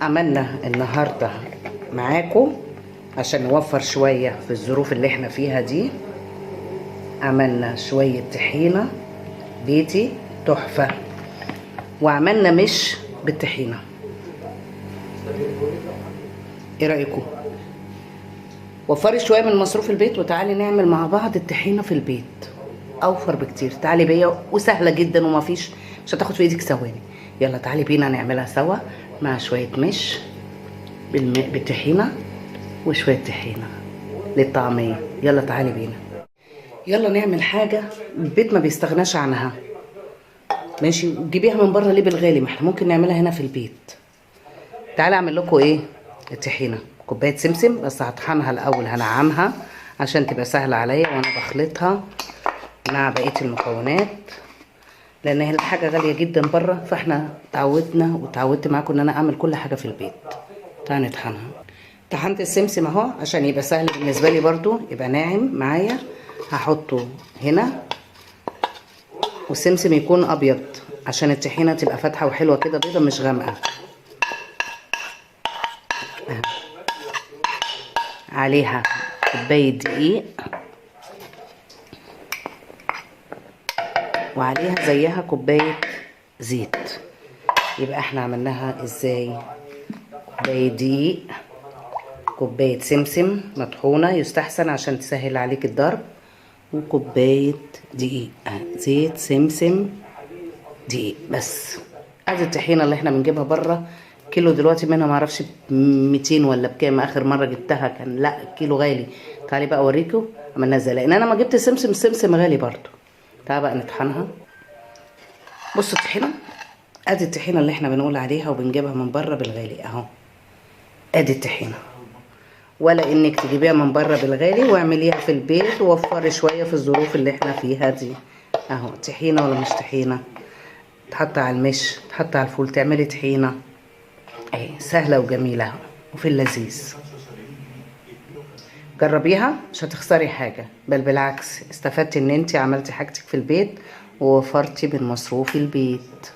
عملنا النهارده معاكم عشان نوفر شويه في الظروف اللي احنا فيها دي. عملنا شويه طحينه بيتي تحفه، وعملنا مش بالطحينه. ايه رايكم؟ وفري شويه من مصروف البيت وتعالي نعمل مع بعض الطحينه في البيت، اوفر بكتير. تعالي بيا، وسهله جدا مش هتاخد في ايدك ثواني. يلا تعالي بينا نعملها سوا مع شويه مش بالطحينه وشويه طحينه للطعميه. يلا تعالي بينا، يلا نعمل حاجه البيت ما بيستغناش عنها. ماشي، وتجيبيها من بره ليه بالغالي؟ ما احنا ممكن نعملها هنا في البيت. تعالي اعمل لكم ايه الطحينه. كوبايه سمسم، بس هطحنها الاول، هنعمها عشان تبقى سهله عليا وانا بخلطها مع بقيه المكونات، لان هي الحاجه غاليه جدا بره، فاحنا اتعودت معاكم ان انا اعمل كل حاجه في البيت. تعالى نطحنها. طحنت السمسم اهو عشان يبقى سهل بالنسبه لي برضو، يبقى ناعم معايا. هحطه هنا، والسمسم يكون ابيض عشان الطحينه تبقى فاتحه وحلوه كده، بيضه مش غامقه. عليها كوبايه دقيق، وعليها زيها كوبايه زيت. يبقى احنا عملناها ازاي؟ كوبايه دقيق، كوبايه سمسم مطحونه يستحسن عشان تسهل عليك الضرب، وكوبايه دقيق. زيت، سمسم، دقيق بس. ادي الطحينه اللي احنا بنجيبها بره كيلو دلوقتي منها معرفش ب 200 ولا بكام. اخر مره جبتها كان لا كيلو غالي. تعالي بقى اوريكم عملناها ازاي، لان انا ما جبت سمسم غالي برضو. تعالى بقى نطحنها. بصوا الطحينه، ادي الطحينه اللي احنا بنقول عليها وبنجيبها من بره بالغالي اهو. ادي الطحينه، ولا انك تجيبيها من بره بالغالي واعمليها في البيت ووفري شويه في الظروف اللي احنا فيها دي. اهو طحينه ولا مش طحينه، تحط على المش، تحط على الفول، تعملي طحينه. اهي سهله وجميله وفي اللذيذ. جربيها مش هتخسري حاجه، بل بالعكس استفدتي ان انت عملتي حاجتك في البيت ووفرتي من مصروف البيت.